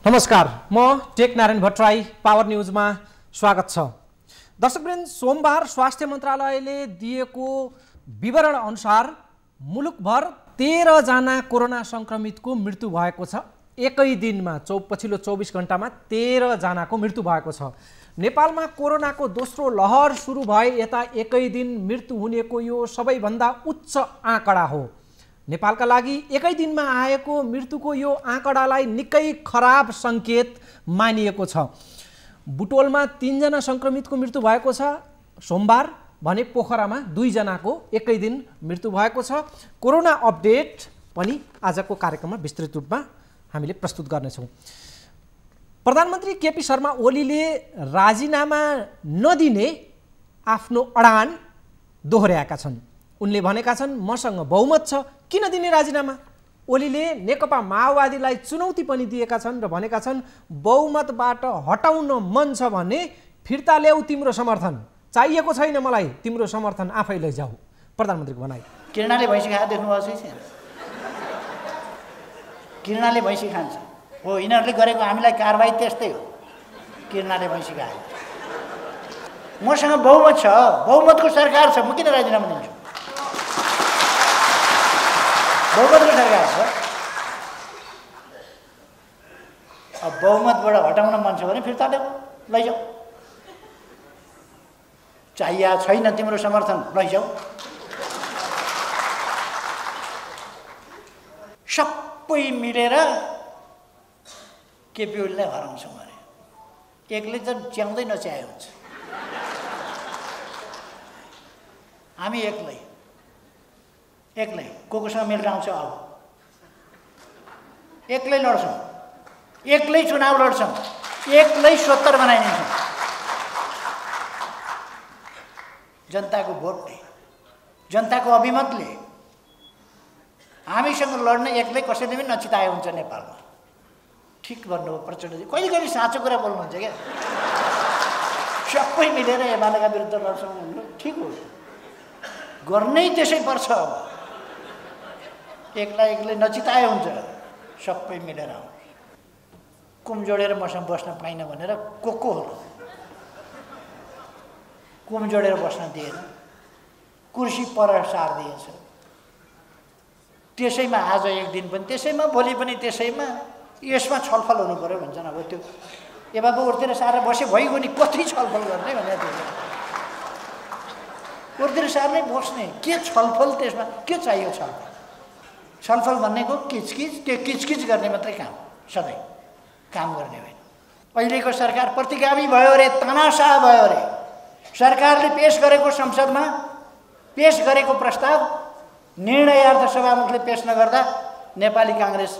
नमस्कार, म take Narayan Bhattarai power न्यूजमा स्वागत छ। दर्शकवृन्द, सोमबार स्वास्थ्य मन्त्रालयले दिएको विवरण अनुसार मुलुकभर 13 जना कोरोना संक्रमितको मृत्यु भएको छ। एकै दिनमा पछिल्लो 24 घण्टामा 13 जनाको मृत्यु भएको छ। नेपालमा कोरोनाको दोस्रो लहर सुरु भए यता एकै दिन मृत्यु हुनेको यो सबैभन्दा उच्च आँकडा हो। नेपालका लागि एकै दिनमा आएको मृत्युको यो आँकडालाई निकै खराब सङ्केत मानिएको छ। बुटोलमा 3 जना संक्रमितको मृत्यु भएको छ। सोमबार भने पोखरामा 2 जनाको एकै दिन मृत्यु भएको छ। कोरोना अपडेट पनि आजको कार्यक्रममा विस्तृत रूपमा हामीले प्रस्तुत गर्नेछौँ। प्रधानमन्त्री केपी शर्मा ओलीले राजीनामा नदिने आफ्नो अडान दोहोर्याएका छन्। उनले भनेका छन्, मसँग बहुमत छ, किन दिने राजीनामा। ओलीले नेकपा माओवादीलाई चुनौती पनि दिएका छन् र भनेका छन्, बहुमतबाट हटाउन मन छ भने फिर्ता ल्याऊ तिम्रो समर्थन, चाहिएको छैन मलाई तिम्रो समर्थन, आफै लैजाऊ। प्रधानमन्त्रीको भनाइ। किरणाले भैँसी खाएर देख्नुभएको छैन? किरणाले भैँसी खान्छ हो, यिनीहरूले गरेको हामीलाई कारबाही त्यस्तै हो। किरणाले भैँसी खायो। मसँग बहुमत छ, बहुमतको सरकार छ, म किन राजीनामा दिन्छु? बहुमतको सरकार छ। अब बहुमतबाट हटाउन मन छ भने फिर्ता ल्याऊ, लैजाऊ। चाहिया छैन तिम्रो समर्थन, लैजाऊ। सबै मिलेर केपी ओलीलाई हराउँछौँ अरे। एक्लै त च्याउँदै नच्याए हुन्छ। हामी एक्लै कोसँग मिलेर आउँछ। अब एक्लै लड्छौँ, एक्लै चुनाव लड्छौँ, एक्लै 70 बनाइदिन्छौँ। जनताको भोटले, जनताको अभिमतले हामीसँग लड्ने एक्लै कसैले पनि नचिताए हुन्छ नेपालमा। ठिक भन्नुभयो प्रचण्डजी, कहिले कहिले साँचो कुरा बोल्नुहुन्छ क्या। सबै मिलेर एमालेका विरुद्ध लड्छौँ भन्नु ठिक हो, गर्नै त्यसै पर्छ। अब एक्लै नचिताए हुन्छ, सबै मिलेर आउँ। कुम जोडेर मसँग बस्न पाइन भनेर को हो? कुम जोडेर बस्न दिएन, कुर्सी पर सारिदिएछ। त्यसैमा आज एक दिन पनि त्यसैमा, भोलि पनि त्यसैमा, यसमा छलफल हुनु पऱ्यो भन्छन्। अब त्यो ए बाबु उर्तिर सारेर बसे भइगयो नि, कति छलफल गर्ने भनेर त्यो उर्तिर सार्नै बस्ने, के छलफल त्यसमा के चाहियो? छलफल भनेको किचकिच, त्यो किचकिच गर्ने मात्रै काम, सधैँ काम गर्ने होइन। अहिलेको सरकार प्रतिगामी भयो अरे, तनासा भयो अरे। सरकारले पेश गरेको संसदमा पेश गरेको प्रस्ताव निर्णयार्थ सभामुखले पेश नगर्दा नेपाली काङ्ग्रेस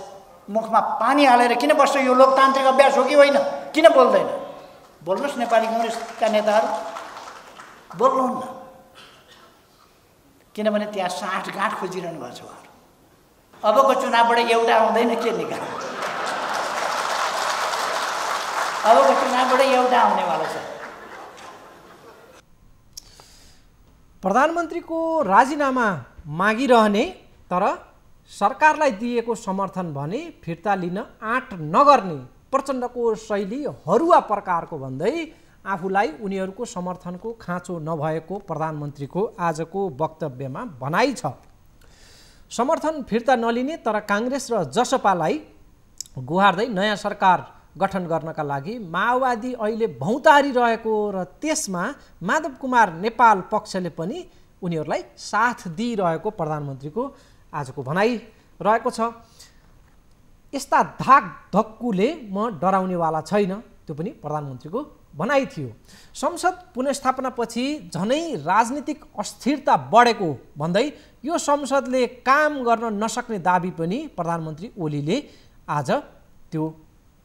मुखमा पानी हालेर किन बस्छ? यो लोकतान्त्रिक अभ्यास हो कि होइन? किन बोल्दैन? बोल्नुहोस् नेपाली काङ्ग्रेसका नेताहरू, बोल्नुहुन्न। किनभने त्यहाँ साँठगाँठ खोजिरहनु भएको छ उहाँहरू। अबको चुनावबाट एउटा आउँदैन, के निकाल्नु? अबको चुनावबाट एउटा आउनेवाला छ। प्रधानमन्त्रीको राजीनामा मागिरहने तर सरकारलाई दिएको समर्थन भने फिर्ता लिन आँट नगर्ने प्रचण्डको शैली हरुवा प्रकारको भन्दै आफूलाई उनीहरूको समर्थनको खाँचो नभएको प्रधानमन्त्रीको आजको वक्तव्यमा भनाइ छ। समर्थन फिर्ता नलिने तर काङ्ग्रेस र जसपालाई गुहार्दै नयाँ सरकार गठन गर्नका लागि माओवादी अहिले भौतारी रहेको र त्यसमा माधव कुमार नेपाल पक्षले पनि उनीहरूलाई साथ दिइरहेको प्रधानमन्त्रीको आजको भनाइ रहेको छ। यस्ता धाक धक्कुले म डराउनेवाला छैन, त्यो पनि प्रधानमन्त्रीको भनाइ थियो। संसद पुनर्स्थापनापछि झनै राजनीतिक अस्थिरता बढेको भन्दै यो संसदले काम गर्न नसक्ने दाबी पनि प्रधानमन्त्री ओलीले आज त्यो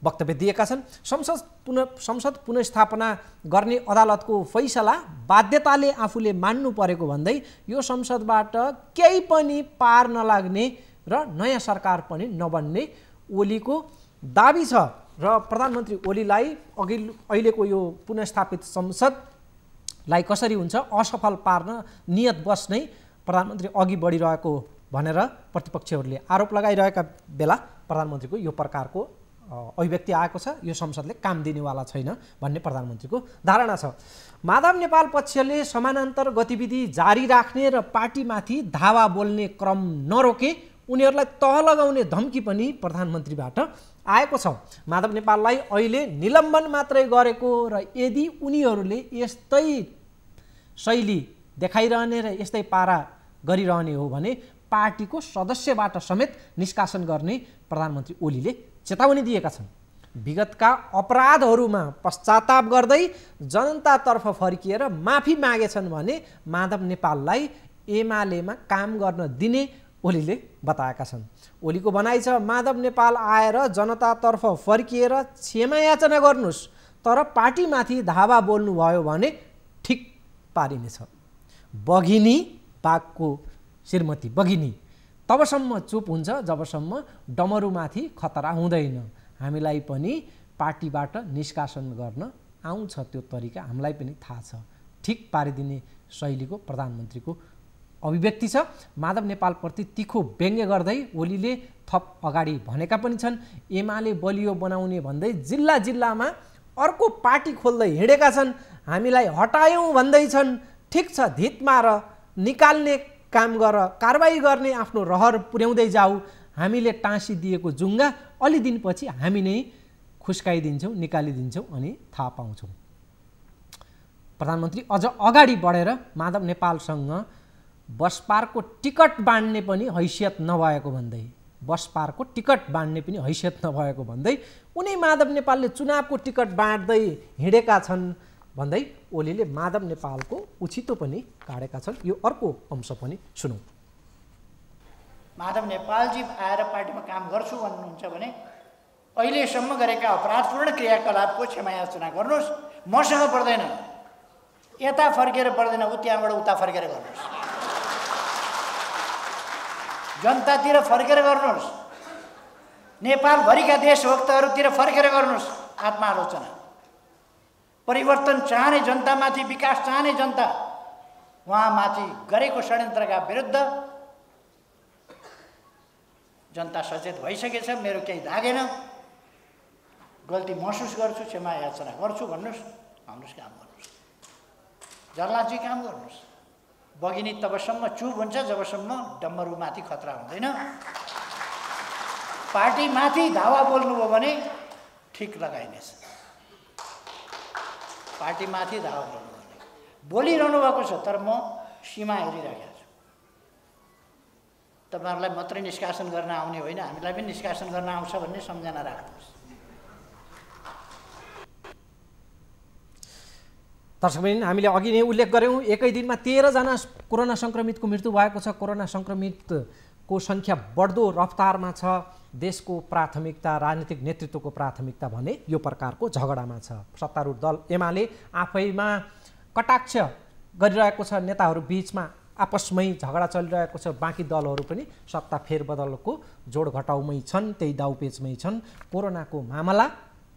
वक्तव्य दिएका छन्। संसद पुनर्स्थापना गर्ने अदालतको फैसला बाध्यताले आफूले मान्नु परेको भन्दै यो संसदबाट केही पनि पार नलाग्ने र नयाँ सरकार पनि नबन्ने ओलीको दाबी छ। र प्रधानमन्त्री ओलीलाई अहिलेको यो पुनर्स्थापित संसदलाई कसरी हुन्छ असफल पार्न नियत बस्नै प्रधानमन्त्री अघि बढिरहेको भनेर प्रतिपक्षहरूले आरोप लगाइरहेका बेला प्रधानमन्त्रीको यो प्रकारको अभिव्यक्ति आएको छ, यो संसदले काम दिनेवाला छैन भन्ने प्रधानमन्त्रीको धारणा छ। माधव नेपाल पक्षले समानान्तर गतिविधि जारी राख्ने र पार्टीमाथि धावा बोल्ने क्रम नरोके उनीहरूलाई तह लगाउने धम्की पनि प्रधानमन्त्रीबाट आएको छ। माधव नेपाललाई अहिले निलम्बन मात्रै गरेको र यदि उनीहरूले यस्तै शैली देखाइरहने र यस्तै पारा गरिरहने हो भने पार्टीको सदस्यबाट समेत निष्कासन गर्ने प्रधानमन्त्री ओलीले चेतावनी दिएका छन्। विगतका अपराधहरूमा पश्चाताप गर्दै जनतातर्फ फर्किएर माफी मागेछन् भने माधव नेपाललाई एमालेमा काम गर्न दिने ओलीले बताएका छन्। ओलीको भनाइ छ, माधव नेपाल आएर जनतातर्फ फर्किएर क्षमा याचना गर्नुहोस्, तर पार्टीमाथि धावा बोल्नुभयो भने ठिक पारिनेछ। बघिनी बाघको श्रीमती बघिनी तबसम्म चुप हुन्छ जबसम्म डमरुमाथि खतरा हुँदैन। हामीलाई पनि पार्टीबाट निष्कासन गर्न आउँछ, त्यो तरिका हामीलाई पनि थाहा छ। ठिक पारिदिने शैलीको प्रधानमन्त्रीको अभिव्यक्ति छ। माधव नेपालप्रति तीखो व्यङ्ग्य गर्दै ओलीले थप अगाडि भनेका पनि छन्, एमाले बलियो बनाउने भन्दै जिल्ला जिल्लामा अर्को पार्टी खोल्दै हिँडेका छन्, हामीलाई हटायौँ भन्दैछन्। ठिक छ, धित मार, निकाल्ने काम गर, कारबाही गर्ने आफ्नो रहर पुर्याउँदै जाऊ। हामीले टाँसिदिएको जुङ्गा अलि दिनपछि हामी नै खुस्काइदिन्छौँ, निकालिदिन्छौँ अनि थाहा पाउँछौँ। प्रधानमन्त्री अझ अगाडि बढेर माधव नेपालसँग बसपारको टिकट बाँड्ने पनि हैसियत नभएको भन्दै, बसपारको टिकट बाँड्ने पनि हैसियत नभएको भन्दै उनी माधव नेपालले चुनावको टिकट बाँड्दै हिँडेका छन् भन्दै ओलीले माधव नेपालको उछितो पनि काटेका छन्। यो अर्को अंश पनि सुनौँ। माधव नेपालजी आएर पार्टीमा काम गर्छु भन्नुहुन्छ भने अहिलेसम्म गरेका अपराधपूर्ण क्रियाकलापको क्षमा याचना गर्नुहोस्। मसँग पर्दैन, यता फर्केर पर्दैन, त्यहाँबाट उता फर्केर गर्नुहोस्, जनतातिर फर्केर गर्नुहोस्, नेपालभरिका देशभक्तहरूतिर फर्केर गर्नुहोस्। आत्मालोचना, परिवर्तन चाहने जनतामाथि, विकास चाहने जनता उहाँमाथि गरेको षड्यन्त्रका विरुद्ध जनता सचेत भइसकेछ। मेरो केही लागेन, गल्ती महसुस गर्छु, क्षमा याचना गर्छु भन्नुहोस्, आउनुहोस्, काम गर्नुहोस्, जल्लाजी काम गर्नुहोस्। बघिनी तबसम्म चुप हुन्छ जबसम्म डम्बरुमाथि खतरा हुँदैन। पार्टीमाथि धावा बोल्नुभयो भने ठिक लगाइनेछ। पार्टीमाथि धावा बोल्नुभयो भने बोलिरहनु भएको छ, तर म सीमा हेरिराखेको छु। तपाईँहरूलाई मात्रै निष्कासन गर्न आउने होइन, हामीलाई पनि निष्कासन गर्न आउँछ भन्ने सम्झना राख्नुहोस्। दर्शकबिन, हामीले अघि नै उल्लेख गऱ्यौँ, एकै दिनमा 13 जना कोरोना सङ्क्रमितको मृत्यु भएको छ। कोरोना सङ्क्रमितको सङ्ख्या बढ्दो रफ्तारमा छ। देशको प्राथमिकता, राजनीतिक नेतृत्वको प्राथमिकता भने यो प्रकारको झगडामा छ। सत्तारूढ दल एमाले आफैमा कटाक्ष गरिरहेको छ, नेताहरू बीचमा आपसमै झगडा चलिरहेको छ। बाँकी दलहरू पनि सत्ता फेरबदलको जोड घटाउमै छन्, त्यही दाउपेचमै छन्। कोरोनाको मामला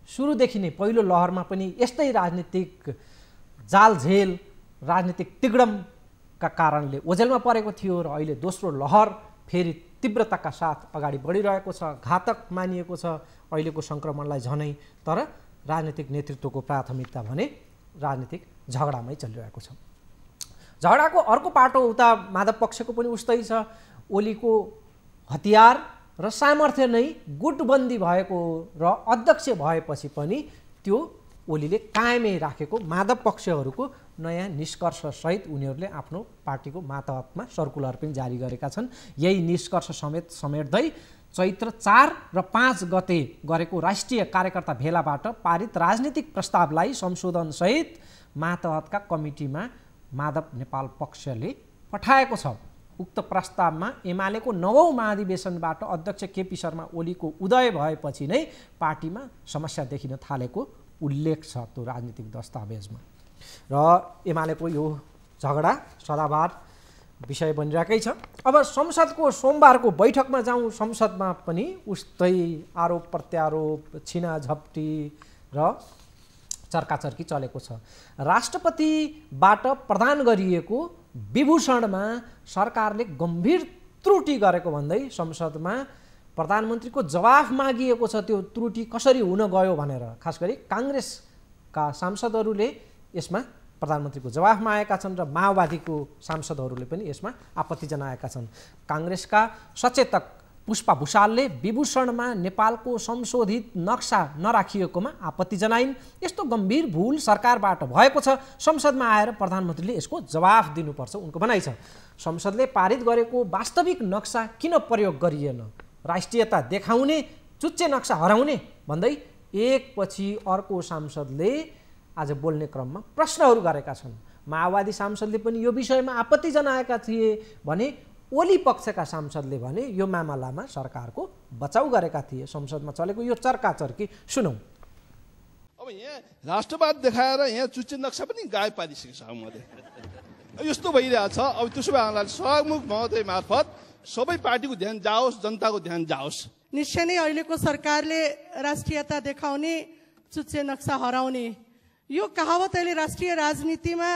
सुरुदेखि नै पहिलो लहरमा पनि यस्तै राजनीतिक जालझेल, राजनीतिक तिग्डमका कारणले ओझेलमा परेको थियो र अहिले दोस्रो लहर फेरि तीव्रताका साथ अगाडि बढिरहेको छ। घातक मानिएको छ अहिलेको सङ्क्रमणलाई झनै, तर राजनीतिक नेतृत्वको प्राथमिकता भने राजनीतिक झगडामै चलिरहेको छ। झगडाको अर्को पाटो उता माधव पक्षको पनि उस्तै छ। ओलीको हतियार र सामर्थ्य नै गुटबन्दी भएको र अध्यक्ष भएपछि पनि त्यो ओलीले कायमै राखेको माधव पक्षहरूको नयाँ निष्कर्षसहित उनीहरूले आफ्नो पार्टीको मातहतमा सर्कुलर पनि जारी गरेका छन्। यही निष्कर्ष समेट्दै चैत्र 4 र 5 गते गरेको राष्ट्रिय कार्यकर्ता भेलाबाट पारित राजनीतिक प्रस्तावलाई संशोधनसहित मातहतका कमिटीमा माधव नेपाल पक्षले पठाएको छ। उक्त प्रस्तावमा एमालेको 9औं महाधिवेशनबाट अध्यक्ष केपी शर्मा ओलीको उदय भएपछि नै पार्टीमा समस्या देखिन थालेको उल्लेख छ त्यो राजनीतिक दस्तावेजमा। र एमालेको यो झगडा सदाबहार विषय बनिरहेकै छ। अब संसदको सोमबारको बैठकमा जाउँ। संसदमा पनि उस्तै आरोप प्रत्यारोप, छिनाझप्टी र चर्काचर्की चलेको छ। राष्ट्रपतिबाट प्रदान गरिएको विभूषणमा सरकारले गम्भीर त्रुटि गरेको भन्दै संसदमा प्रधानमन्त्रीको जवाफ मागिएको छ त्यो त्रुटि कसरी हुन गयो भनेर खास गरी काङ्ग्रेसका सांसदहरूले यसमा प्रधानमन्त्रीको जवाफ मागेका छन् र माओवादीको सांसदहरूले पनि यसमा आपत्ति जनाएका छन्। काङ्ग्रेसका सचेतक पुष्पा भुषालले विभूषणमा नेपालको संशोधित नक्सा नराखिएकोमा आपत्ति जनाइन्। यस्तो गम्भीर भूल सरकारबाट भएको छ, संसदमा आएर प्रधानमन्त्रीले यसको जवाफ दिनुपर्छ उनको भनाइ छ। संसदले पारित गरेको वास्तविक नक्सा किन प्रयोग गरिएन, राष्ट्रियता देखाउने चुच्चे नक्सा हराउने भन्दै एकपछि अर्को सांसदले आज बोल्ने क्रममा प्रश्नहरू गरेका छन्। माओवादी सांसदले पनि यो विषयमा आपत्ति जनाएका थिए भने ओली पक्षका सांसदले भने यो मामलामा सरकारको बचाउ गरेका थिए। संसदमा चलेको यो चर्काचर्की सुनौँ। अब यहाँ राष्ट्रवाद देखाएर यहाँ चुच्चे नक्सा पनि गायब पारिसकेको छ महोदय। यस्तो भइरहेछ। अब त्यसो भए सभामुख महोदय मार्फत सबै पार्टीको ध्यान जाओस्, जनताको ध्यान जाओस्। निश्चय नै अहिलेको सरकारले राष्ट्रियता देखाउने चुच्चे नक्सा हराउने यो कहावत अहिले राष्ट्रिय राजनीतिमा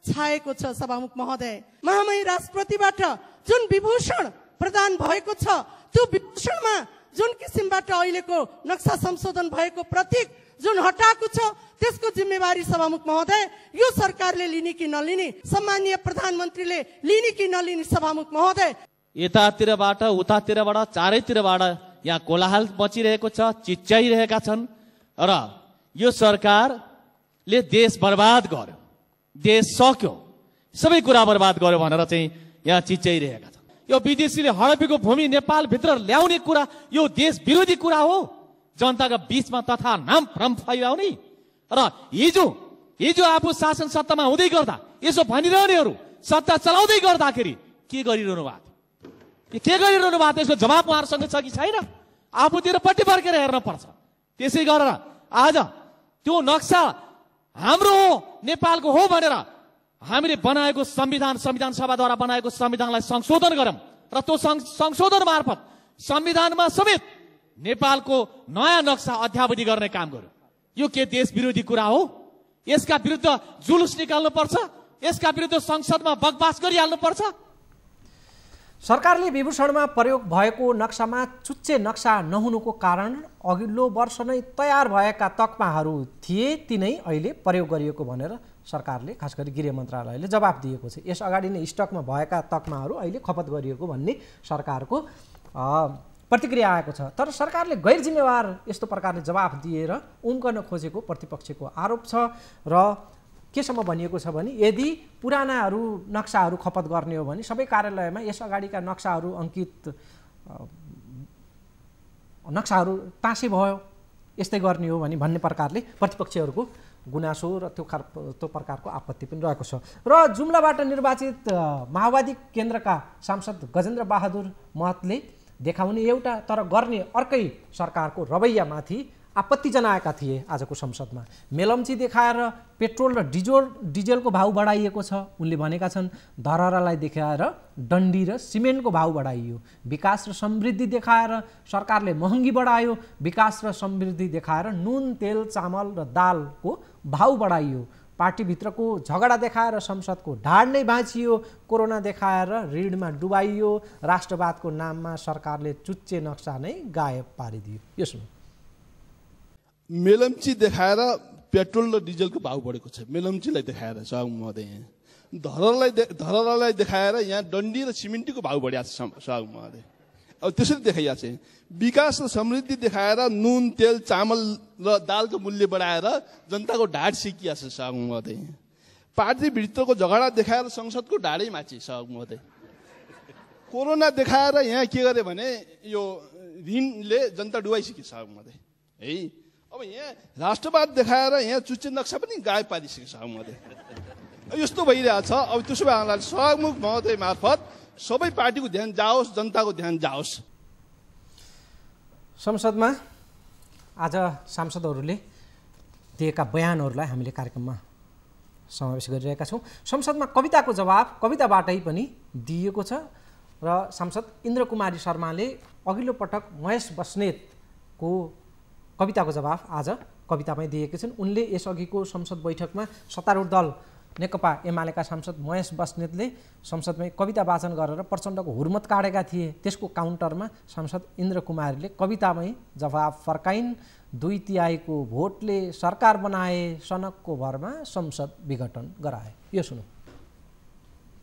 छाएको छ। सभामुख महोदय, महामहिम राष्ट्रपतिबाट जुन विभूषण प्रदान भएको छ त्यो विभूषणमा जुन किसिमबाट अहिलेको नक्सा संशोधन भएको प्रतीक जुन हटाएको छ त्यसको जिम्मेवारी सभामुख महोदय यो सरकारले लिने कि नलिने, सम्माननीय प्रधानमन्त्रीले लिने कि नलिने सभामुख महोदय। यतातिरबाट उतातिरबाट चारैतिरबाट यहाँ कोलाहल मचिरहेको छ, चिच्याइरहेका छन् र यो सरकारले देश बर्बाद गर्यो, देश सक्यो, सबै कुरा बर्बाद गर्यो भनेर चाहिँ यहाँ चिच्याइरहेका छन्। यो विदेशीले हडपेको भूमि नेपालभित्र ल्याउने कुरा यो देश विरोधी कुरा हो, जनताका बीचमा तथा नाम भ्रम फैलाउने। र हिजो आफू शासन सत्तामा हुँदै गर्दा यसो भनिरहनेहरू सत्ता चलाउँदै गर्दाखेरि के गरिरहनु भएको थियो, के गरिरहनु भएको थियो, यसको जवाब उहाँहरूसँग छ कि छैन? आफूतिर पट्टि फर्केर हेर्न पर्छ। त्यसै गरेर आज त्यो नक्सा हाम्रो हो, नेपालको हो भनेर हामीले बनाएको संविधान सभाद्वारा बनाएको संविधानलाई संशोधन गरौँ र त्यो संशोधन मार्फत संविधानमा समेत नेपालको नयाँ नक्सा अध्यावधि गर्ने काम गर्यो। यो के देश विरोधी कुरा हो? यसका विरुद्ध जुलुस निकाल्नु पर्छ, यसका विरुद्ध संसदमा बकवास गरिहाल्नु पर्छ। सरकारले विभूषणमा प्रयोग भएको नक्सामा चुच्चे नक्सा नहुनुको कारण अघिल्लो वर्ष नै तयार भएका तकमाहरू थिए, तिनै अहिले प्रयोग गरिएको भनेर सरकारले खास गरी गृह मन्त्रालयले जवाफ दिएको छ। यस अगाडि नै स्टकमा भएका तकमाहरू अहिले खपत गरिएको भन्ने सरकारको प्रतिक्रिया आएको छ। तर सरकारले गैर जिम्मेवार यस्तो प्रकारले जवाफ दिएर उम्कन खोजेको प्रतिपक्षको आरोप छ र केसम्म भनिएको छ भने यदि पुरानाहरू नक्साहरू खपत गर्ने हो भने सबै कार्यालयमा यस अगाडिका नक्साहरू अङ्कित नक्साहरू टाँसे भयो, यस्तै गर्ने हो भने भन्ने प्रकारले प्रतिपक्षहरूको गुनासो र त्यो प्रकारको आपत्ति पनि रहेको छ। र जुम्लाबाट निर्वाचित माओवादी केन्द्रका सांसद गजेन्द्र बहादुर महतले देखाउने एउटा तर गर्ने अर्कै सरकारको रवैयामाथि आपत्ति जनाएका थिए आजको संसदमा। मेलम्ची देखाएर पेट्रोल र डिजेलको भाउ बढाइएको छ। उनले भनेका छन् धरहरालाई देखाएर डन्डी र सिमेन्टको भाउ बढाइयो, विकास र समृद्धि देखाएर सरकारले महँगी बढायो, विकास र समृद्धि देखाएर नुन तेल चामल र दालको भाउ बढाइयो, पार्टीभित्रको झगडा देखाएर संसदको ढाड नै भाँचियो, कोरोना देखाएर ऋणमा डुबाइयो, राष्ट्रवादको नाममा सरकारले चुच्चे नक्सा नै गायब पारिदियो। यो सुन। मेलम्ची देखाएर पेट्रोल र डिजेलको भाउ बढेको छ, मेलम्चीलाई देखाएर सभामुख महोदय। धरहरालाई देखाएर यहाँ डन्डी र सिमेन्टको भाउ बढिएको छ सभामुख महोदय। अब त्यसरी देखाइएको छ। विकास र समृद्धि देखाएर नुन तेल चामल र दालको मूल्य बढाएर जनताको ढाड सिकिया छ सभामुख महोदय। पार्टीभित्रको झगडा देखाएर संसदको ढाडै माथि सभामुख महोदय। कोरोना देखाएर यहाँ के गरे भने यो ऋणले जनता डुबाइसक्यो सभामुख महोदय है। अब यहाँ राष्ट्रवाद देखाएर यहाँ चुच्चे नक्सा पनि गायब पारिसकेको छ महोदय। यस्तो भइरहेछ। अब त्यसो भए सभामुख महोदय मार्फत सबै पार्टीको ध्यान जाओस्, जनताको ध्यान जाओस्। संसदमा आज सांसदहरूले दिएका बयानहरूलाई हामीले कार्यक्रममा समावेश गरिरहेका छौँ। संसदमा कविताको जवाब कविताबाटै पनि दिइएको छ र सांसद इन्द्रकुमारी शर्माले अघिल्लो पटक महेश बस्नेतको कविताको जवाफ आज कवितामै दिएका छन्। उनले यसअघिको संसद बैठकमा सत्तारूढ दल नेकपा एमालेका सांसद महेश बस्नेतले संसदमै कविता वाचन गरेर प्रचण्डको हुर्मत काटेका थिए। त्यसको काउन्टरमा सांसद इन्द्र कुमारीले कवितामै जवाफ फर्काइन्। 2/3 भोटले सरकार बनाए, सनकको भरमा संसद विघटन गराए। यो सुनौ।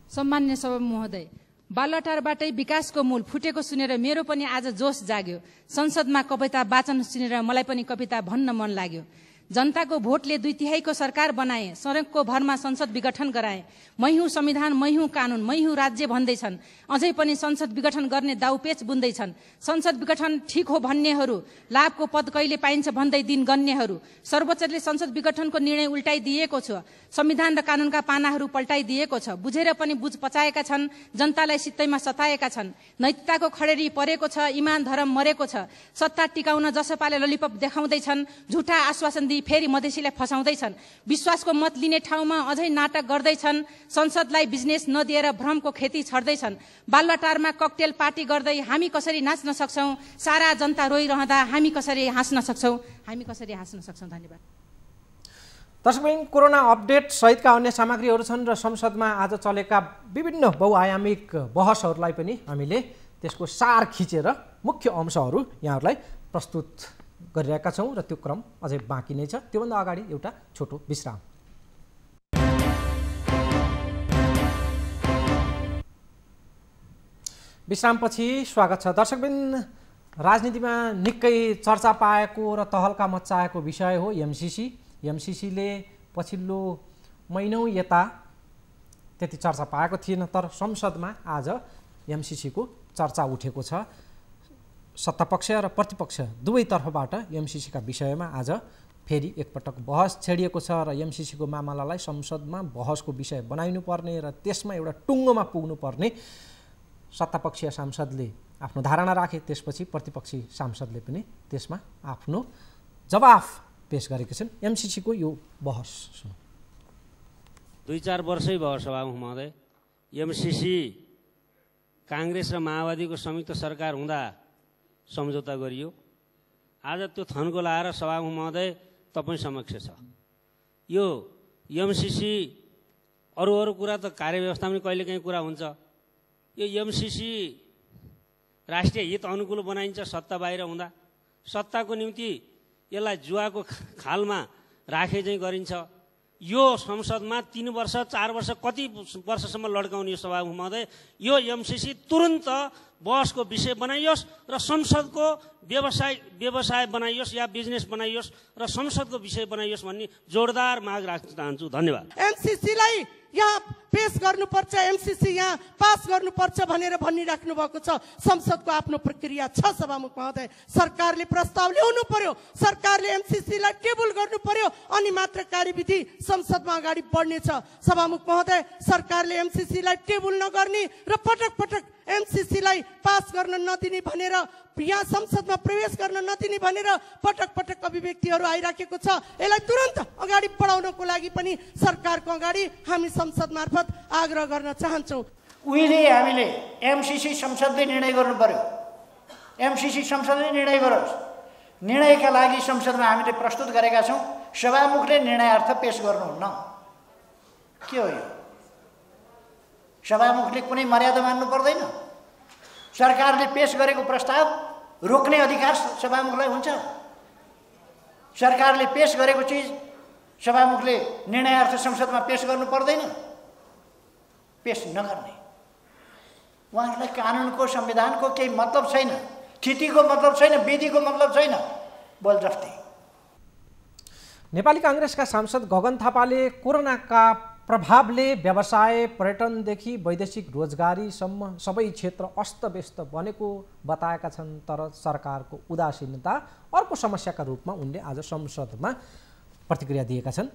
सम्मान्य सभा महोदय, बालुवाटारबाटै विकासको मूल फुटेको सुनेर मेरो पनि आज जोस जाग्यो। संसदमा कविता वाचन सुनेर मलाई पनि कविता भन्न मन लाग्यो। जनताको भोटले 2/3 सरकार बनाए, सडकको भरमा संसद विघटन गराए। मै हुँ संविधान, मै हुँ कानुन, मै हुँ राज्य भन्दैछन्। अझै पनि संसद विघटन गर्ने दाउपेच बुन्दैछन्। संसद विघटन ठिक हो भन्नेहरू, लाभको पद कहिले पाइन्छ भन्दै दिन गन्नेहरू। सर्वोच्चले संसद विघटनको निर्णय उल्टाइदिएको छ। संविधान र कानुनका पानाहरू पल्टाइदिएको छ। बुझेर पनि बुझ पचाएका छन्, जनतालाई सित्तैमा सताएका छन्। नैतिकताको खडेरी परेको छ, इमान धर्म मरेको छ। सत्ता टिकाउन जसपाले ललिपप देखाउँदैछन्, झुटा आश्वासन दिई फेरि मधेसीलाई फसाउँदैछन्। विश्वासको मत लिने ठाउँमा अझै नाटक गर्दैछन्। संसदलाई बिजनेस नदिएर भ्रमको खेती छर्दैछन्। बालुवाटारमा ककटेल पार्टी गर्दै हामी कसरी नाच्न सक्छौं? सारा जनता रोइरहँदा हामी कसरी हाँस्न सक्छौं? हामी कसरी हाँस्न सक्छौं? धन्यवाद। दर्शकबिन, कोरोना अपडेट सहितका अन्य सामग्रीहरू छन् र संसदमा आज चलेका विभिन्न बहुआयामिक बहसहरूलाई पनि हामीले त्यसको सार खिचेर मुख्य अंशहरू यहाँहरूलाई प्रस्तुत गरिरहेका छौँ र त्यो क्रम अझै बाँकी नै छ। त्योभन्दा अगाडि एउटा छोटो विश्राम। विश्रामपछि स्वागत छ। दर्शकबिन, राजनीतिमा निकै चर्चा पाएको र तहल्का मच्चाएको विषय हो एमसीसीले पछिल्लो महिनौँ यता त्यति चर्चा पाएको थिएन, तर संसदमा आज एमसीसीको चर्चा उठेको छ। सत्तापक्ष र प्रतिपक्ष दुवैतर्फबाट एमसीसीका विषयमा आज फेरि एकपटक बहस छेडिएको छ र एमसीसीको मामलालाई संसदमा बहसको विषय बनाइनुपर्ने र त्यसमा एउटा टुङ्गोमा पुग्नुपर्ने सत्तापक्षीय सांसदले आफ्नो धारणा राखे। त्यसपछि प्रतिपक्षी सांसदले पनि त्यसमा आफ्नो जवाफ पेश गरेका छन्। एमसीसीको यो बहस सुनौ। 2-4 वर्षै भयो सभामुख महोदय, एमसीसी काङ्ग्रेस र माओवादीको संयुक्त सरकार हुँदा सम्झौता गरियो। आज त्यो थन्को लाएर सभामुख महोदय तपाईँ समक्ष छ। यो एमसीसी अरू कुरा त कार्यव्यवस्था पनि कहिलेकाहीँ कुरा हुन्छ। यो एमसीसी राष्ट्रिय हित अनुकूल बनाइन्छ सत्ता बाहिर हुँदा। सत्ताको निम्ति यसलाई जुवाको खालमा राखे चाहिँ गरिन्छ। यो संसदमा 3 वर्ष 4 वर्ष कति वर्षसम्म लड्काउने यो सभामुख महोदय, यो एमसीसी तुरन्त बहसको विषय बनाइयोस् र संसदको व्यवसाय बनाइयोस् या बिजनेस बनाइयोस् र संसदको विषय बनाइयोस् भन्ने जोरदार माग राख्न चाहन्छु। धन्यवाद। एमसीसीलाई यहाँ पेश गर्नुपर्छ, एमसीसी यहाँ पास गर्नुपर्छ भनेर भनिराख्नु भएको छ। संसदको आफ्नो प्रक्रिया छ सभामुख महोदय। सरकारले प्रस्ताव ल्याउनु पर्यो, सरकारले एमसीसीलाई टेबल गर्नु पर्यो, अनि मात्र कार्यविधि संसदमा अगाडि बढ्नेछ। सभामुख महोदय, सरकारले एमसीसीलाई टेबल नगर्ने र पटक पटक एमसीसीलाई पास गर्न नदिने भनेर, यहाँ संसदमा प्रवेश गर्न नदिने भनेर पटक पटक अभिव्यक्तिहरू आइराखेको छ। यसलाई तुरन्त अगाडि बढाउनको लागि पनि सरकारको अगाडि हामी संसद मार्फत आग्रह गर्न चाहन्छौँ। उहिले हामीले एमसीसी संसदले निर्णय गर्नु पर्यो। एमसीसी संसदले निर्णय गरोस्। निर्णयका लागि संसदमा हामीले प्रस्तुत गरेका छौँ। सभामुखले निर्णयार्थ पेश गर्नुहुन्न। के हो यो? सभामुखले कुनै मर्यादा मान्नु पर्दैन? सरकारले पेश गरेको प्रस्ताव रोक्ने अधिकार सभामुखलाई हुन्छ? सरकारले पेश गरेको चिज सभामुखले निर्णयार्थ संसदमा पेश गर्नु पर्दैन? पेश नगर्ने। उहाँहरूलाई कानुनको संविधानको केही मतलब छैन, थितिको मतलब छैन, विधिको मतलब छैन, बलजफ्ती। नेपाली काङ्ग्रेसका सांसद गगन थापाले कोरोनाका प्रभावले व्यवसाय, पर्यटनदेखि वैदेशिक रोजगारीसम्म सबै क्षेत्र अस्तव्यस्त बनेको बताएका छन्। तर सरकारको उदासीनता अर्को समस्याका रूपमा उनले आज संसदमा प्रतिक्रिया दिएका छन्।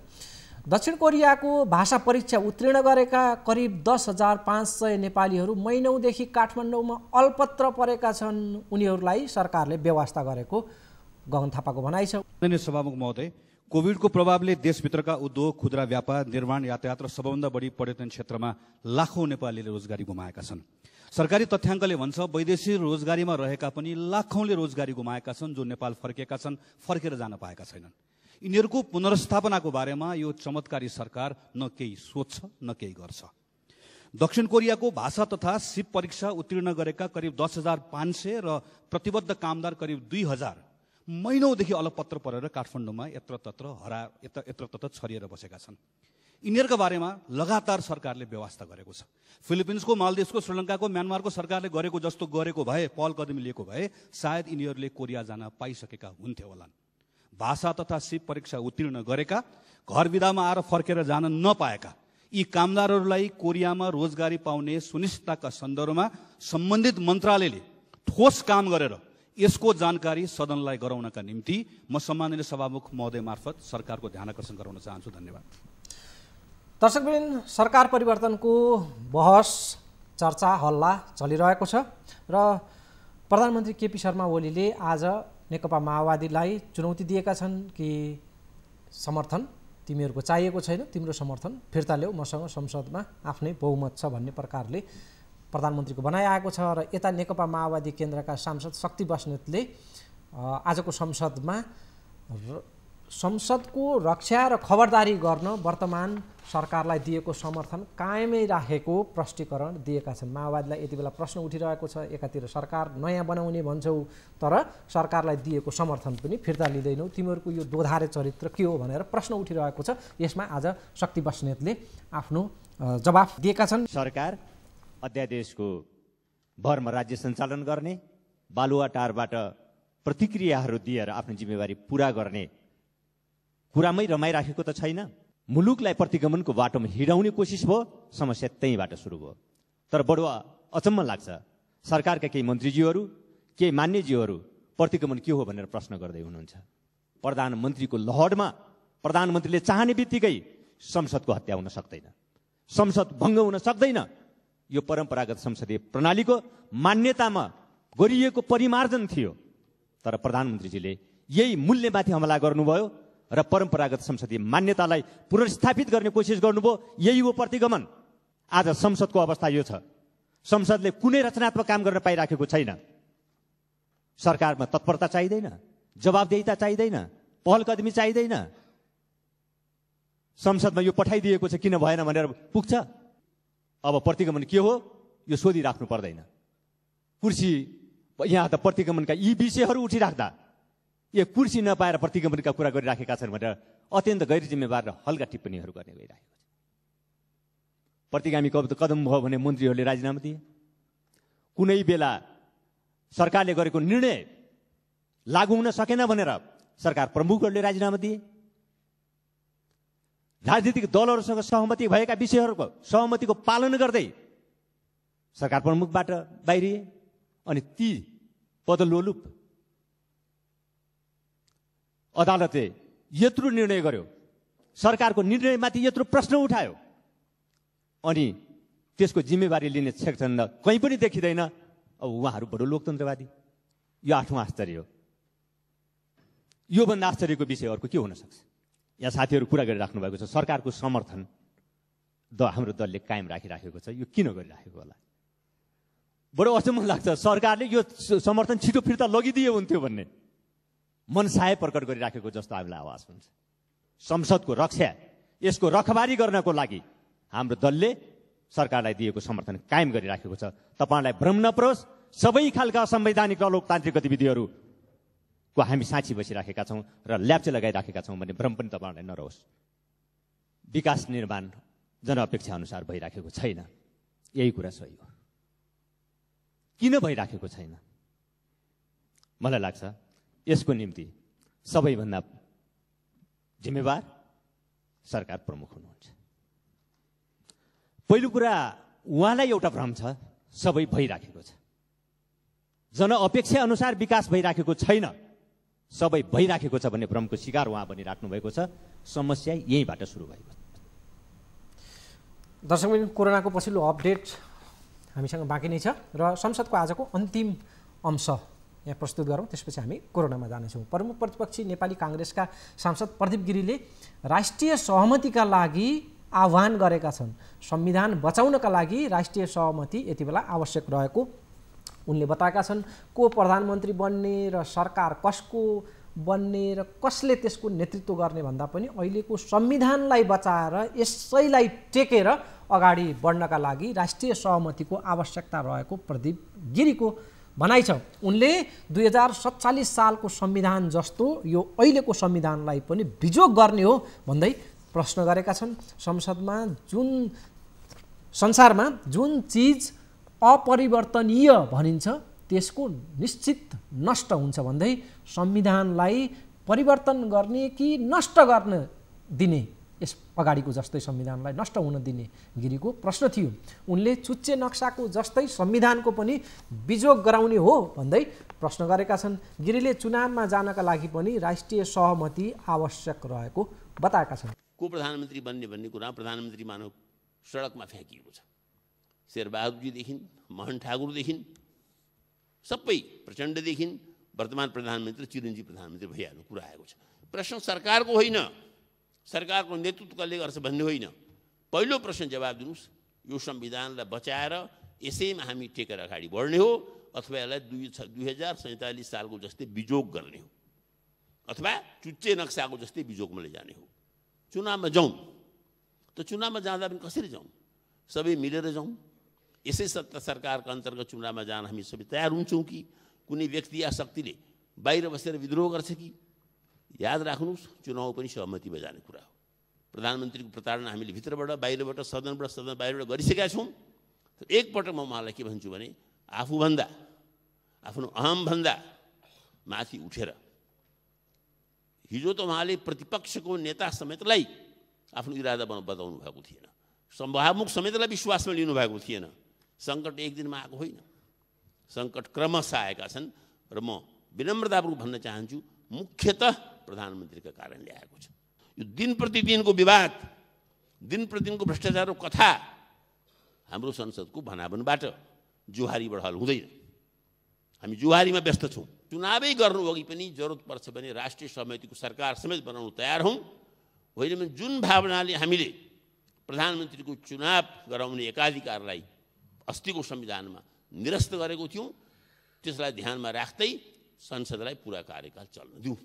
दक्षिण कोरियाको भाषा परीक्षा उत्तीर्ण गरेका करिब 10,500 नेपालीहरू महिनौदेखि काठमाडौँमा अल्पत्र परेका छन्। उनीहरूलाई सरकारले व्यवस्था गरेको गगन थापाको भनाइ छ। सभामुख महोदय, कोभिडको प्रभावले देशभित्रका उद्योग, खुद्रा व्यापार, निर्माण, यातायात र सबभन्दा बढी पर्यटन क्षेत्रमा लाखौं नेपालीले रोजगारी गुमाएका छन्। सरकारी तथ्याङ्कले भन्छ वैदेशिक रोजगारीमा रहेका पनि लाखौंले रोजगारी गुमाएका छन्, जो नेपाल फर्केका छन्, फर्केर जान पाएका छैनन्। यिनीहरूको पुनर्स्थापनाको बारेमा यो चमत्कारी सरकार न केही सोच्छ न केही गर्छ। दक्षिण कोरियाको भाषा तथा सिप परीक्षा उत्तीर्ण गरेका करिब 10,500 र प्रतिबद्ध कामदार करिब 2,000 महिनौदेखि अलपत्र परेर काठमाडौँमा यत्रतत्र छरिएर बसेका छन्। यिनीहरूका बारेमा लगातार सरकारले व्यवस्था गरेको छ। फिलिपिन्सको, मालदिभ्सको, श्रीलङ्काको, म्यानमारको सरकारले गरेको जस्तो गरेको भए, पहल कदमी लिएको भए सायद यिनीहरूले कोरिया जान पाइसकेका हुन्थे होलान्। भाषा तथा सिप परीक्षा उत्तीर्ण गरेका, घर विदामा आएर फर्केर जान नपाएका यी कामदारहरूलाई कोरियामा रोजगारी पाउने सुनिश्चितताका सन्दर्भमा सम्बन्धित मन्त्रालयले ठोस काम गरेर यसको जानकारी सदनलाई गराउनका निम्ति म सम्माननीय सभामुख महोदय मार्फत सरकारको ध्यान आकर्षण गराउन चाहन्छु। धन्यवाद। दर्शकवृन्द, सरकार परिवर्तनको बहस, चर्चा, हल्ला चलिरहेको छ र प्रधानमन्त्री केपी शर्मा ओलीले आज नेकपा माओवादीलाई चुनौती दिएका छन् कि समर्थन तिमीहरूको चाहिएको छैन, तिम्रो समर्थन फिर्ता ल्याऊ, मसँग संसदमा आफ्नै बहुमत छ भन्ने प्रकारले प्रधानमन्त्रीको बनाइआएको छ। र यता नेकपा माओवादी केन्द्रका सांसद शक्ति बस्नेतले आजको संसदको रक्षा र खबरदारी गर्न वर्तमान सरकारलाई दिएको समर्थन कायमै राखेको प्रष्टीकरण दिएका छन्। माओवादीलाई यति बेला प्रश्न उठिरहेको छ, एकातिर सरकार नयाँ बनाउने भन्छौ तर सरकारलाई दिएको समर्थन पनि फिर्ता लिँदैनौ, तिमीहरूको यो दोधारे चरित्र के हो भनेर प्रश्न उठिरहेको छ। यसमा आज शक्ति बस्नेतले आफ्नो जवाफ दिएका छन्। सरकार अध्यादेशको भरमा राज्य सञ्चालन गर्ने, बालुवाटारबाट प्रतिक्रियाहरू दिएर आफ्नो जिम्मेवारी पुरा गर्ने कुरामै रमाइराखेको त छैन। मुलुकलाई प्रतिगमनको बाटोमा हिँडाउने कोसिस भयो, समस्या त्यहीँबाट सुरु भयो। तर बडो अचम्म लाग्छ, सरकारका केही मन्त्रीज्यूहरू, केही मान्यज्यूहरू प्रतिगमन के हो भनेर प्रश्न गर्दै हुनुहुन्छ। प्रधानमन्त्रीको लहरमा प्रधानमन्त्रीले चाहने बित्तिकै संसदको हत्या हुन सक्दैन, संसद भङ्ग हुन सक्दैन। यो परम्परागत संसदीय प्रणालीको मान्यतामा गरिएको परिमार्जन थियो। तर प्रधानमन्त्रीजीले यही मूल्यमाथि हमला गर्नुभयो र परम्परागत संसदीय मान्यतालाई पुनर्स्थापित गर्ने कोसिस गर्नुभयो। यही हो प्रतिगमन। आज संसदको अवस्था यो छ, संसदले कुनै रचनात्मक काम गर्न पाइराखेको छैन। सरकारमा तत्परता चाहिँदैन, जवाबदेहिता चाहिँदैन, पहल कदमी चाहिँदैन। संसदमा यो पठाइदिएको छ किन भएन भनेर पुग्छ। अब प्रतिगमन के हो यो सोधिराख्नु पर्दैन। कुर्सी यहाँ त प्रतिगमनका यी विषयहरू उठिराख्दा यो कुर्सी नपाएर प्रतिगमनका कुरा गरिराखेका छन् भनेर अत्यन्त गैर जिम्मेवार र हल्का टिप्पणीहरू गर्ने गइरहेको छ। प्रतिगामी कदम भयो भने मन्त्रीहरूले राजीनामा दिए। कुनै बेला सरकारले गरेको निर्णय लागू हुन सकेन भनेर सरकार प्रमुखहरूले राजीनामा दिए। राजनीतिक दलहरूसँग सहमति भएका विषयहरूको सहमतिको पालन गर्दै सरकार प्रमुखबाट बाहिरिए। अनि ती पदलोलुप अदालतले यत्रो निर्णय गर्यो, सरकारको निर्णयमाथि यत्रो प्रश्न उठायो, अनि त्यसको जिम्मेवारी लिने सेक्सन कहीँ पनि देखिँदैन। अब उहाँहरू बडो लोकतन्त्रवादी। यो आठौँ आश्चर्य हो। योभन्दा आश्चर्यको विषय अर्को के हुन सक्छ? यहाँ साथीहरू कुरा गरिराख्नु भएको छ, सरकारको समर्थन हाम्रो दलले कायम राखिराखेको छ। यो किन गरिराखेको होला? बडो अचम्म लाग्छ। सरकारले यो समर्थन छिटो फिर्ता लगिदिए हुन्थ्यो भन्ने मनसाय प्रकट गरिराखेको जस्तो हामीलाई आवाज हुन्छ। संसदको रक्षा, यसको रखबारी गर्नको लागि हाम्रो दलले सरकारलाई दिएको समर्थन कायम गरिराखेको छ। तपाईँलाई भ्रम नपरोस्, सबै खालका संवैधानिक र लोकतान्त्रिक गतिविधिहरूको हामी साँची बसिराखेका छौँ र ल्याप्चे लगाइराखेका छौँ भन्ने भ्रम पनि तपाईँहरूलाई नरहोस्। विकास निर्माण जनअपेक्षा अनुसार भइराखेको छैन, यही कुरा सही हो। किन भइराखेको छैन? मलाई लाग्छ यसको निम्ति सबैभन्दा जिम्मेवार सरकार प्रमुख हुनुहुन्छ। पहिलो कुरा, उहाँलाई एउटा भ्रम छ सबै भइराखेको छ। जनअपेक्षा अनुसार विकास भइराखेको छैन, सबै भइराखेको छ भन्ने भ्रमको शिकार उहाँ बनिराख्नु भएको छ। समस्या यहीँबाट सुरु भएको छ। दर्शकवृन्द, कोरोनाको पछिल्लो अपडेट हामीसँग बाँकी नै छ र संसदको आजको अन्तिम अंश यहाँ प्रस्तुत गरौँ, त्यसपछि हामी कोरोनामा जानेछौँ। प्रमुख प्रतिपक्षी नेपाली काङ्ग्रेसका सांसद प्रदीप गिरीले राष्ट्रिय सहमतिका लागि आह्वान गरेका छन्। संविधान बचाउनका लागि राष्ट्रिय सहमति यति बेला आवश्यक रहेको उनले बताएका छन्। को प्रधानमन्त्री बन्ने र सरकार कसको बन्ने र कसले त्यसको नेतृत्व गर्ने भन्दा पनि अहिलेको संविधानलाई बचाएर यसैलाई टेकेर अगाडि बढ्नका लागि राष्ट्रिय सहमतिको आवश्यकता रहेको प्रदीप गिरीको भनाइ छ। उनले 2047 सालको संविधान जस्तो यो अहिलेको संविधानलाई पनि बिजोग गर्ने हो भन्दै प्रश्न गरेका छन्। संसारमा जुन चिज अपरिवर्तनीय भनिन्छ त्यसको निश्चित नष्ट हुन्छ भन्दै संविधानलाई परिवर्तन गर्ने कि नष्ट गर्न दिने, यस अगाडिको जस्तै संविधानलाई नष्ट हुन दिने गिरीको प्रश्न थियो। उनले चुच्चे नक्साको जस्तै संविधानको पनि बिजोग गराउने हो भन्दै प्रश्न गरेका छन्। गिरीले चुनावमा जानका लागि पनि राष्ट्रिय सहमति आवश्यक रहेको बताएका छन्। को प्रधानमन्त्री बन्ने भन्ने कुरा प्रधानमन्त्री मानव सडकमा फ्याँकिएको छ। शेरबहादुरजीदेखि मोहन ठाकुरदेखि सबै प्रचण्डदेखि वर्तमान प्रधानमन्त्री चिरञ्जीवी प्रधानमन्त्री भइहाल्नु कुरा आएको छ। प्रश्न सरकारको होइन, सरकारको नेतृत्व कसले गर्छ भन्ने होइन। पहिलो प्रश्न जवाब दिनुहोस्, यो संविधानलाई बचाएर यसैमा हामी टेकेर अगाडि बढ्ने हो अथवा यसलाई 2047 सालको जस्तै बिजोग गर्ने हो अथवा चुच्चे नक्साको जस्तै बिजोगमा लैजाने हो। चुनावमा जाउँ त चुनावमा जाँदा पनि कसरी जाउँ? सबै मिलेर जाउँ। यसै सत्ता सरकारको अन्तर्गत चुनावमा जान हामी सबै तयार हुन्छौँ कि कुनै व्यक्ति या शक्तिले बाहिर बसेर विद्रोह गर्छ कि? याद राख्नुहोस्, चुनाव पनि सहमतिमा जाने कुरा हो। प्रधानमन्त्रीको प्रताडना हामीले भित्रबाट बाहिरबाट सदन बाहिरबाट गरिसकेका छौँ। एकपटक म उहाँलाई के भन्छु भने आफूभन्दा आफ्नो अहमभन्दा माथि उठेर हिजो त उहाँले प्रतिपक्षको नेता समेतलाई आफ्नो इरादा बताउनु भएको थिएन, सम्भावमुख समेतलाई विश्वासमा लिनुभएको थिएन। सङ्कट एक दिनमा आएको होइन, सङ्कट क्रमशः आएका छन् र म विनम्रतापूर्वक भन्न चाहन्छु मुख्यतः प्रधानमन्त्रीका कारणले आएको छ। यो दिन प्रतिदिनको विवाद, दिन प्रतिदिनको भ्रष्टाचारको कथा हाम्रो संसदको भनाभनबाट जुहारीबाट हल हुँदैन। हामी जुहारीमा व्यस्त छौँ। चुनावै गर्नु अघि पनि जरुरत पर्छ भने राष्ट्रिय सहमतिको सरकार समेत बनाउन तयार हौँ। होइन भने जुन भावनाले हामीले प्रधानमन्त्रीको चुनाव गराउने एकाधिकारलाई अस्तिको संविधानमा निरस्त गरेको थियौँ, त्यसलाई ध्यानमा राख्दै संसदलाई पुरा कार्यकाल चल्न दिउँ।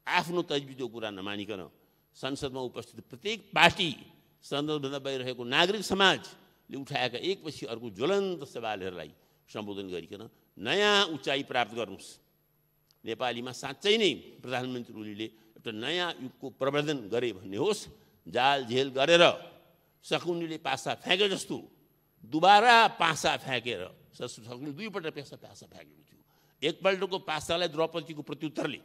आफ्नो तजविजको कुरा नमानिकन संसदमा उपस्थित प्रत्येक पार्टी, संसदभन्दा बाहिर रहेको नागरिक समाजले उठाएका एकपछि अर्को ज्वलन्त सवालहरूलाई सम्बोधन गरिकन नयाँ उचाइ प्राप्त गर्नुहोस्। नेपालीमा साँच्चै नै प्रधानमन्त्री ओलीले एउटा नयाँ युगको प्रवर्धन गरे भन्ने होस्। जाल झेल गरेर शकुनीले पासा फ्याँके जस्तो दुबारा पासा फ्याँकेर, शकुनी दुईपल्ट पासा फ्याँकेको थियो। एकपल्टको पासालाई द्रौपदीको प्रत्युत्तरले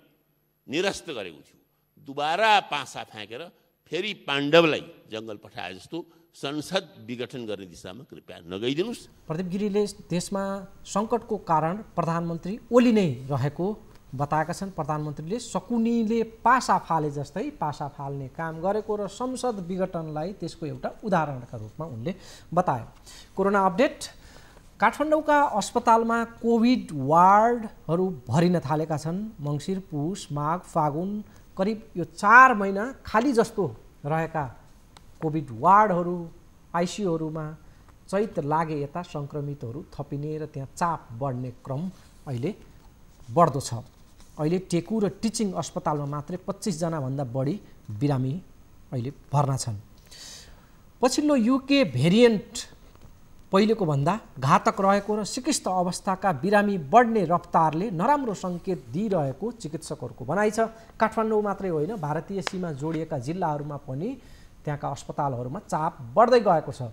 निरस्त गरेको थियो, दुबारा पासा फ्याँकेर फेरि पाण्डवलाई जङ्गल पठाए जस्तो संसद विघटन गर्ने दिशामा कृपया नगइदिनुहोस्। प्रदीप गिरीले देशमा सङ्कटको कारण प्रधानमन्त्री ओली नै रहेको बताएका छन्। प्रधानमन्त्रीले शकुनीले पासा फाले जस्तै पासा फाल्ने काम गरेको र संसद विघटनलाई त्यसको एउटा उदाहरणका रूपमा उनले बताए। Corona update. काठमाडौँका अस्पतालमा कोभिड वार्डहरू भरिन थालेका छन्। मङ्सिर, पुस, माघ, फागुन करिब यो 4 महिना खाली जस्तो रहेका कोभिड वार्डहरू, आइसियुहरूमा चैत लागे यता सङ्क्रमितहरू थपिने र त्यहाँ चाप बढ्ने क्रम अहिले बढ्दो छ। अहिले टेकु र टिचिङ अस्पतालमा मात्रै 25 जनाभन्दा बढी बिरामी अहिले भर्ना छन्। पछिल्लो युके भेरिएन्ट पहिलेको भन्दा घातक रहेको र सिकिस्त अवस्थाका बिरामी बढ्ने रफ्तारले नराम्रो सङ्केत दिइरहेको चिकित्सकहरूको भनाइ छ। काठमाडौँ मात्रै होइन, भारतीय सीमा जोडिएका जिल्लाहरूमा पनि त्यहाँका अस्पतालहरूमा चाप बढ्दै गएको छ।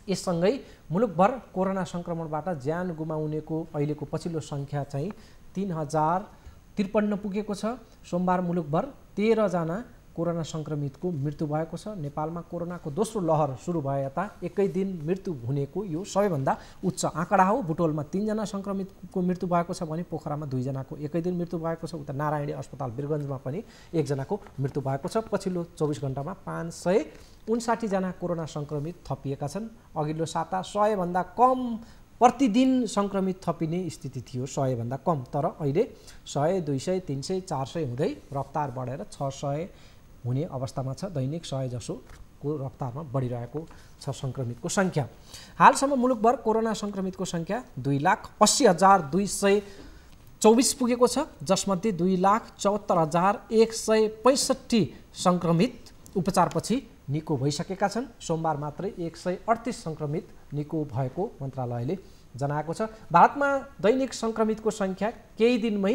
यससँगै मुलुकभर कोरोना सङ्क्रमणबाट ज्यान गुमाउनेको अहिलेको पछिल्लो सङ्ख्या चाहिँ 3053 पुगेको छ। सोमबार मुलुकभर 13 जना कोरोना सङ्क्रमितको मृत्यु भएको छ। नेपालमा कोरोनाको दोस्रो लहर सुरु भए यता एकै दिन मृत्यु हुनेको यो सबैभन्दा उच्च आँकडा हो। बुटोलमा 3 जना सङ्क्रमितको मृत्यु भएको छ भने पोखरामा 2 जनाको एकै दिन मृत्यु भएको छ। उता नारायणी अस्पताल वीरगञ्जमा पनि 1 जनाको मृत्यु भएको छ। पछिल्लो 24 घण्टामा 559 जना कोरोना सङ्क्रमित थपिएका छन्। अघिल्लो साता 100 भन्दा कम प्रतिदिन सङ्क्रमित थपिने स्थिति थियो, 100 भन्दा कम। तर अहिले 100, 200, 300, 400 हुँदै रफ्तार बढेर 600 हुने अवस्थामा छ। दैनिक 100 जसोको रफ्तारमा बढिरहेको छ सङ्क्रमितको सङ्ख्या। हालसम्म मुलुकभर कोरोना सङ्क्रमितको सङ्ख्या 2,80,264 24 पुगेको छ, जसमध्ये 2,74,165 सङ्क्रमित उपचारपछि निको भइसकेका छन्। सोमबार मात्रै 138 सङ्क्रमित निको भएको मन्त्रालयले जनाएको छ। भारतमा दैनिक सङ्क्रमितको सङ्ख्या केही दिनमै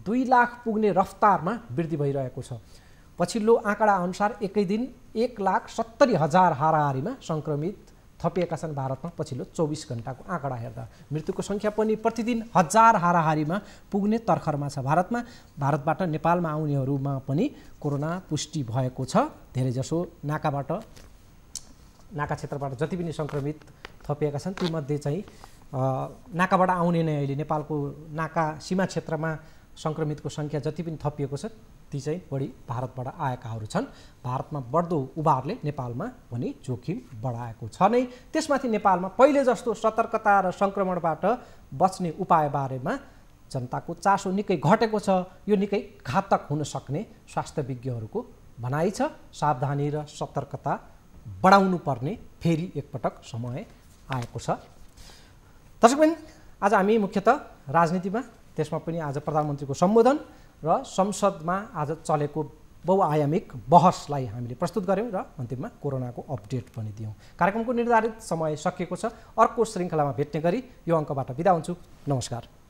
2 लाख पुग्ने रफ्तारमा वृद्धि भइरहेको छ। पछिल्लो आँकडा अनुसार एकै दिन 1,70,000 हाराहारीमा सङ्क्रमित थपिएका छन् भारतमा पछिल्लो 24 घण्टाको आँकडा हेर्दा। मृत्युको सङ्ख्या पनि प्रतिदिन 1000 हाराहारीमा पुग्ने तर्खरमा छ। भारतबाट नेपालमा आउनेहरूमा पनि कोरोना पुष्टि भएको छ। धेरैजसो नाका क्षेत्रबाट जति पनि सङ्क्रमित थपिएका छन् तीमध्ये चाहिँ नाकाबाट आउने नै अहिले नेपालको नाका सीमा क्षेत्रमा सङ्क्रमितको सङ्ख्या जति पनि थपिएको छ ती चाहिँ बढी भारतबाट आएकाहरू छन्। भारतमा बढ्दो उभारले नेपालमा पनि जोखिम बढाएको छ नै। त्यसमाथि नेपालमा पहिले जस्तो सतर्कता र सङ्क्रमणबाट बच्ने उपाय बारेमा जनताको चासो निकै घटेको छ। यो निकै घातक हुन सक्ने स्वास्थ्य विज्ञहरूको भनाइ छ। सावधानी र सतर्कता बढाउनु पर्ने फेरि एकपटक समय आएको छ। दर्शकबिन, आज हामी मुख्यतः राजनीतिमा, त्यसमा पनि आज प्रधानमन्त्रीको सम्बोधन र संसदमा आज चलेको बहुआयामिक बहसलाई हामीले प्रस्तुत गऱ्यौँ र अन्तिममा कोरोनाको अपडेट पनि दियौँ। कार्यक्रमको निर्धारित समय सकिएको छ। अर्को श्रृङ्खलामा भेट्ने गरी यो अङ्कबाट बिदा हुन्छु। नमस्कार।